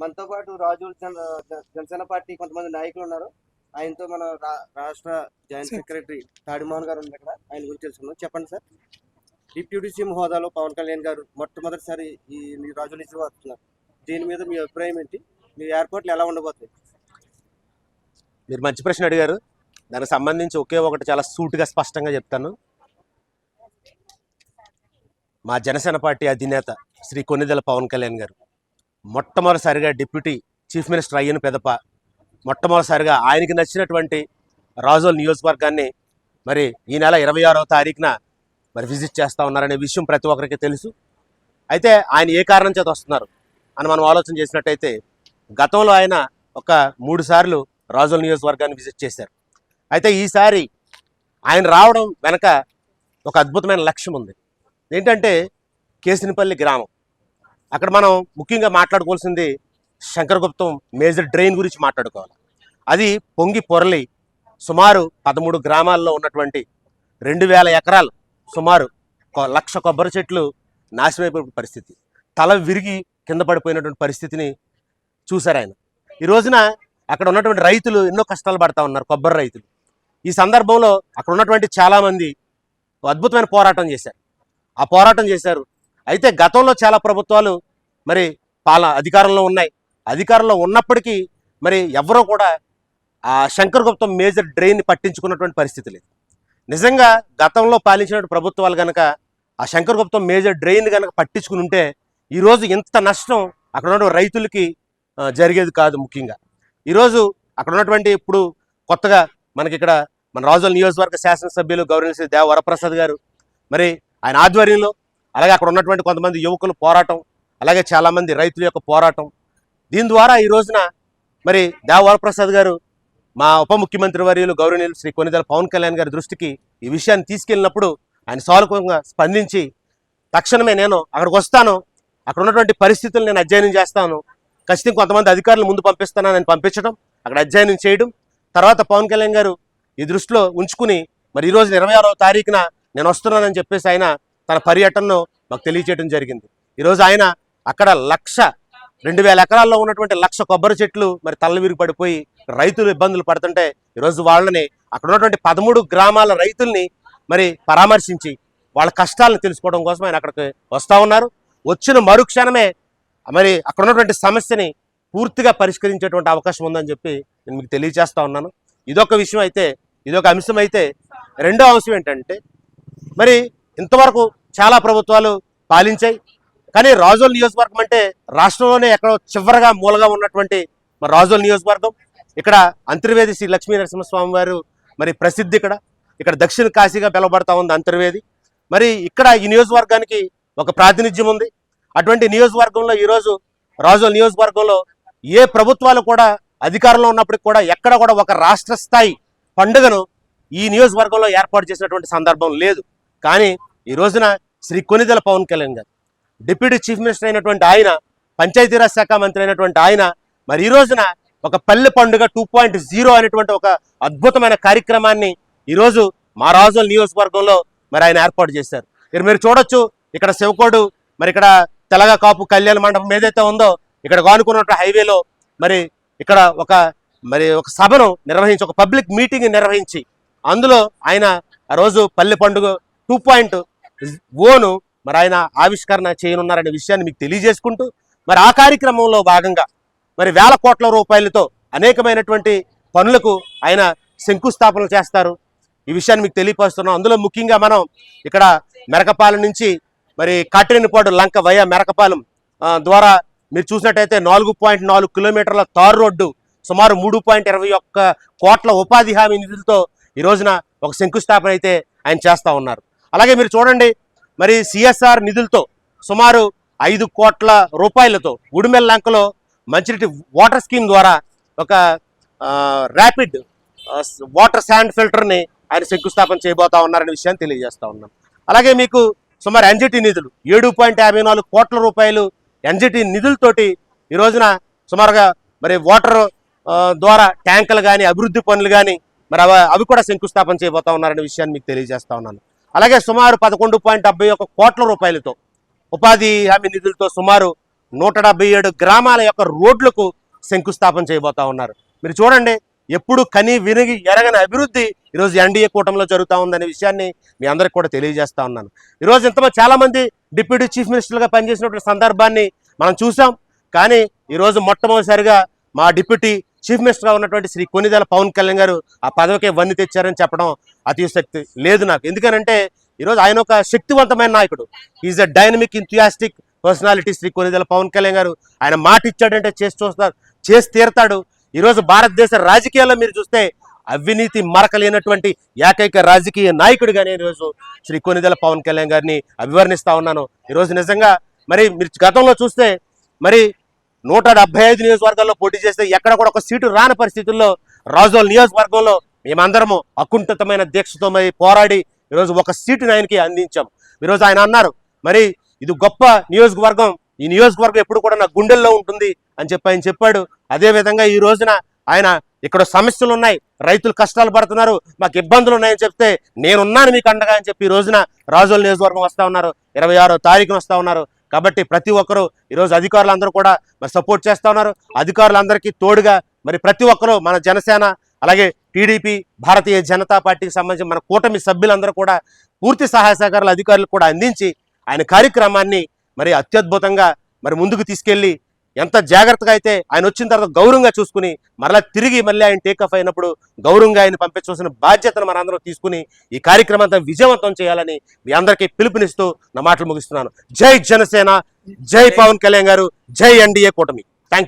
మనతో పాటు రాజు జనసేన పార్టీ కొంతమంది నాయకులు ఉన్నారు. ఆయనతో మన రాష్ట్ర జాయింట్ సెక్రటరీ తాడిమోహన్ గారు ఉన్నారు. ఇక్కడ ఆయన గురించి తెలుసుకుందాం. చెప్పండి సార్. డిప్యూటీ సీఎం హోదాలో పవన్ కళ్యాణ్ గారు మొట్టమొదటిసారి మీ రాజు నుంచి వస్తున్నారు. దీని మీద మీ అభిప్రాయం ఏంటి? మీ ఏర్పాట్లు ఎలా ఉండబోతాయి? మీరు మంచి ప్రశ్న అడిగారు. దానికి సంబంధించి ఒకే ఒకటి చాలా సూటిగా స్పష్టంగా చెప్తాను. మా జనసేన పార్టీ అధినేత శ్రీ కొణిదెల పవన్ కళ్యాణ్ గారు మొట్టమొదటిసారిగా డిప్యూటీ చీఫ్ మినిస్టర్ అయ్యిన పెదప మొట్టమొదటిసారిగా ఆయనకి నచ్చినటువంటి రాజోల్ నియోజకవర్గాన్ని మరి ఈ నెల 26వ తారీఖున మరి విజిట్ చేస్తూ ఉన్నారనే విషయం ప్రతి ఒక్కరికి తెలుసు. అయితే ఆయన ఏ కారణం చేత వస్తున్నారు అని మనం ఆలోచన చేసినట్టయితే గతంలో ఆయన ఒక 3 సార్లు రాజోల్ నియోజకవర్గాన్ని విజిట్ చేశారు. అయితే ఈసారి ఆయన రావడం వెనక ఒక అద్భుతమైన లక్ష్యం ఉంది. ఏంటంటే కేసినపల్లి గ్రామం. అక్కడ మనం ముఖ్యంగా మాట్లాడుకోవాల్సింది శంకరగుప్తం మేజర్ డ్రైన్ గురించి మాట్లాడుకోవాలి. అది పొంగి పొరలి సుమారు 13 గ్రామాల్లో ఉన్నటువంటి 2000 ఎకరాలు సుమారు 1,00,000 కొబ్బరి చెట్లు నాశనమైపోయిన పరిస్థితి, తల విరిగి కింద పడిపోయినటువంటి పరిస్థితిని చూశారు ఆయన. ఈ రోజున అక్కడ ఉన్నటువంటి రైతులు ఎన్నో కష్టాలు పడతా ఉన్నారు, కొబ్బరి రైతులు. ఈ సందర్భంలో అక్కడ ఉన్నటువంటి చాలామంది అద్భుతమైన పోరాటం చేశారు. ఆ పోరాటం చేశారు. అయితే గతంలో చాలా ప్రభుత్వాలు మరి అధికారంలో ఉన్నాయి. అధికారంలో ఉన్నప్పటికీ మరి ఎవరో కూడా ఆ శంకరగుప్తం మేజర్ డ్రైన్ని పట్టించుకున్నటువంటి పరిస్థితి లేదు. నిజంగా గతంలో పాలించినటువంటి ప్రభుత్వాలు కనుక ఆ శంకరగుప్తం మేజర్ డ్రైన్ కనుక పట్టించుకుని ఉంటే ఈరోజు ఇంత నష్టం అక్కడ ఉన్నటువంటి రైతులకి జరిగేది కాదు. ముఖ్యంగా ఈరోజు అక్కడ ఉన్నటువంటి ఇప్పుడు కొత్తగా మనకి ఇక్కడ మన రాజోల్ నియోజకవర్గ శాసనసభ్యులు గౌరవనీయ శ్రీ దేవ వరప్రసాద్ గారు మరి ఆయన ఆధ్వర్యంలో, అలాగే అక్కడ ఉన్నటువంటి కొంతమంది యువకుల పోరాటం, అలాగే చాలామంది రైతుల యొక్క పోరాటం, దీని ద్వారా ఈ రోజున మరి దేవ వరప్రసాద్ గారు మా ఉప ముఖ్యమంత్రి వర్యులు గౌరవనీయులు శ్రీ కొణిదెల పవన్ కళ్యాణ్ గారి దృష్టికి ఈ విషయాన్ని తీసుకెళ్ళినప్పుడు ఆయన సానుకూలంగా స్పందించి తక్షణమే నేను అక్కడికి వస్తాను, అక్కడ ఉన్నటువంటి పరిస్థితులు నేను అధ్యయనం చేస్తాను, ఖచ్చితంగా కొంతమంది అధికారులు ముందు పంపిస్తానని నేను పంపించడం, అక్కడ అధ్యయనం చేయడం, తర్వాత పవన్ కళ్యాణ్ గారు ఈ దృష్టిలో ఉంచుకుని మరి ఈరోజు 26వ తారీఖున నేను వస్తున్నానని చెప్పేసి ఆయన తన పర్యటనను మాకు తెలియజేయడం జరిగింది. ఈరోజు ఆయన అక్కడ 2,000 ఎకరాల్లో ఉన్నటువంటి 1,00,000 కొబ్బరి చెట్లు మరి తల్ల విరిగి పడిపోయి రైతులు ఇబ్బందులు పడుతుంటే ఈరోజు వాళ్ళని అక్కడ ఉన్నటువంటి 13 గ్రామాల రైతుల్ని మరి పరామర్శించి వాళ్ళ కష్టాలను తెలుసుకోవడం కోసం ఆయన అక్కడికి వస్తూ ఉన్నారు. వచ్చిన మరుక్షణమే మరి అక్కడ ఉన్నటువంటి సమస్యని పూర్తిగా పరిష్కరించేటువంటి అవకాశం ఉందని చెప్పి నేను మీకు తెలియజేస్తూ ఉన్నాను. ఇదొక విషయం అయితే, ఇదొక అంశం అయితే, రెండో అంశం ఏంటంటే మరి ఇంతవరకు చాలా ప్రభుత్వాలు పాలించాయి. కానీ రాజోల్ నియోజకవర్గం అంటే రాష్ట్రంలోనే ఎక్కడో చివరగా మూలగా ఉన్నటువంటి మరి రాజోల్ నియోజకవర్గం. ఇక్కడ అంతర్వేది శ్రీ లక్ష్మీ నరసింహస్వామి వారు మరి ప్రసిద్ధి. ఇక్కడ దక్షిణ కాశీగా పిలువబడతా ఉంది అంతర్వేది. మరి ఇక్కడ ఈ నియోజకవర్గానికి ఒక ప్రాతినిధ్యం ఉంది. అటువంటి నియోజకవర్గంలో ఈరోజు రాజోల్ నియోజకవర్గంలో ఏ ప్రభుత్వాలు కూడా అధికారంలో ఉన్నప్పటికి కూడా ఎక్కడ కూడా ఒక రాష్ట్ర స్థాయి పండుగను ఈ నియోజకవర్గంలో ఏర్పాటు చేసినటువంటి సందర్భం లేదు. కానీ ఈ రోజున శ్రీ కొణిదెల పవన్ కళ్యాణ్ గారు డిప్యూటీ చీఫ్ మినిస్టర్ అయినటువంటి ఆయన, పంచాయతీరాజ్ శాఖ మంత్రి అయినటువంటి ఆయన మరి ఈ రోజున ఒక పల్లె పండుగ 2.0 అనేటువంటి ఒక అద్భుతమైన కార్యక్రమాన్ని ఈరోజు మా రాజోల్ నియోజకవర్గంలో మరి ఆయన ఏర్పాటు చేశారు. మీరు చూడొచ్చు, ఇక్కడ శివకోడు మరి ఇక్కడ తెలగ కాపు కళ్యాణ మండపం ఏదైతే ఉందో ఇక్కడ కానుకున్నటువంటి హైవేలో మరి ఇక్కడ ఒక సభను నిర్వహించి, ఒక పబ్లిక్ మీటింగ్ నిర్వహించి అందులో ఆయన ఆ రోజు పల్లె పండుగ 2.0ను మరి ఆయన ఆవిష్కరణ చేయనున్నారనే విషయాన్ని మీకు తెలియజేసుకుంటూ మరి ఆ కార్యక్రమంలో భాగంగా మరి వేల కోట్ల రూపాయలతో అనేకమైనటువంటి పనులకు ఆయన శంకుస్థాపనలు చేస్తారు. ఈ విషయాన్ని మీకు తెలియపరుస్తున్నాం. అందులో ముఖ్యంగా మనం ఇక్కడ మెరకపాలెం నుంచి మరి కాట్రేనిపాడు లంక వయా మెరకపాలెం ద్వారా మీరు చూసినట్టయితే 4.4 కిలోమీటర్ల తారు రోడ్డు సుమారు 3.21 కోట్ల ఉపాధి హామీ నిధులతో ఈ రోజున ఒక శంకుస్థాపన అయితే ఆయన చేస్తూ ఉన్నారు. అలాగే మీరు చూడండి, మరి సిఎస్ఆర్ నిధులతో సుమారు 5 కోట్ల రూపాయలతో ఉడిమెల్ లంకలో మంచినీటి వాటర్ స్కీమ్ ద్వారా ఒక ర్యాపిడ్ వాటర్ శాండ్ ఫిల్టర్ని ఆయన శంకుస్థాపన చేయబోతా ఉన్నారనే విషయాన్ని తెలియజేస్తూ ఉన్నాం. అలాగే మీకు సుమారు ఎన్జిటి నిధులు 7.54 కోట్ల రూపాయలు ఎన్జిటి నిధులతోటి ఈ రోజున సుమారుగా మరి వాటర్ ద్వారా ట్యాంకులు కానీ అభివృద్ధి పనులు కానీ మరి అవి కూడా శంకుస్థాపన చేయబోతా ఉన్నారనే విషయాన్ని మీకు తెలియజేస్తా ఉన్నాను. అలాగే సుమారు 11.71 కోట్ల రూపాయలతో ఉపాధి హామీ నిధులతో సుమారు 177 గ్రామాల యొక్క రోడ్లకు శంకుస్థాపన చేయబోతా ఉన్నారు. మీరు చూడండి, ఎప్పుడు కని వినిగి ఎరగని అభివృద్ధి ఈరోజు ఎన్డీఏ కూటమిలో జరుగుతూ ఉందనే విషయాన్ని మీ అందరికి కూడా తెలియజేస్తా ఉన్నాను. ఈరోజు ఇంతమంది చాలామంది డిప్యూటీ చీఫ్ మినిస్టర్గా పనిచేసినటువంటి సందర్భాన్ని మనం చూసాం. కానీ ఈరోజు మొట్టమొదటిసారిగా మా డిప్యూటీ చీఫ్ మినిస్టర్గా ఉన్నటువంటి శ్రీ కొనిదెల పవన్ కళ్యాణ్ గారు ఆ పదవికే వన్ని తెచ్చారని చెప్పడం అతిశక్తి లేదు నాకు. ఎందుకనంటే ఈరోజు ఆయన ఒక శక్తివంతమైన నాయకుడు. Is a dynamic enthusiastic personality Shri Konidela Pawan Kalyan garu. ఆయన మాట ఇచ్చాడంటే చేసి తీరతాడు. ఈరోజు భారతదేశ రాజకీయాల్లో మీరు చూస్తే అవినీతి మరకలేనటువంటి ఏకైక రాజకీయ నాయకుడిగా నేను ఈరోజు శ్రీ కొనిదెల పవన్ కళ్యాణ్ గారిని అభివర్ణిస్తా ఉన్నాను. ఈరోజు నిజంగా మరి మీరు గతంలో చూస్తే మరి 175 నియోజకవర్గాల్లో పోటీ చేస్తే ఎక్కడ కూడా ఒక సీటు రాని పరిస్థితుల్లో రాజోల్ నియోజకవర్గంలో మేమందరము అకుంఠితమైన దీక్షతో మరి పోరాడి ఈరోజు ఒక సీటుని ఆయనకి అందించాం. ఈరోజు ఆయన అన్నారు, మరి ఇది గొప్ప నియోజకవర్గం, ఈ నియోజకవర్గం ఎప్పుడు కూడా నా గుండెల్లో ఉంటుంది అని చెప్పి ఆయన చెప్పాడు. అదేవిధంగా ఈ రోజున ఆయన ఇక్కడ సమస్యలు ఉన్నాయి, రైతులు కష్టాలు పడుతున్నారు, మాకు ఇబ్బందులు ఉన్నాయని చెప్తే నేనున్నాను మీకు అండగా అని చెప్పి ఈ రోజున రాజోల్ నియోజకవర్గం వస్తూ ఉన్నారు. 26వ తారీఖున వస్తూ ఉన్నారు. కాబట్టి ప్రతి ఒక్కరూ ఈరోజు అధికారులందరూ కూడా మరి సపోర్ట్ చేస్తూ ఉన్నారు. అధికారులందరికీ తోడుగా మరి ప్రతి ఒక్కరూ మన జనసేన అలాగే టీడీపీ భారతీయ జనతా పార్టీకి సంబంధించి మన కూటమి సభ్యులందరూ కూడా పూర్తి సహాయ సహకారాలు అధికారులకు కూడా అందించి ఆయన కార్యక్రమాన్ని మరి అత్యద్భుతంగా మరి ముందుకు తీసుకెళ్లి ఎంత జాగ్రత్తగా అయితే ఆయన వచ్చిన తర్వాత గౌరవంగా చూసుకుని మరలా తిరిగి మళ్ళీ ఆయన టేకఫ్ అయినప్పుడు గౌరవంగా ఆయన పంపించవలసిన బాధ్యతను మనందరం తీసుకుని ఈ కార్యక్రమాన్ని విజయవంతం చేయాలని మీ అందరికీ పిలుపునిస్తూ నా మాటలు ముగిస్తున్నాను. జై జనసేన, జై పవన్ కళ్యాణ్ గారు, జై ఎన్డీఏ కూటమి.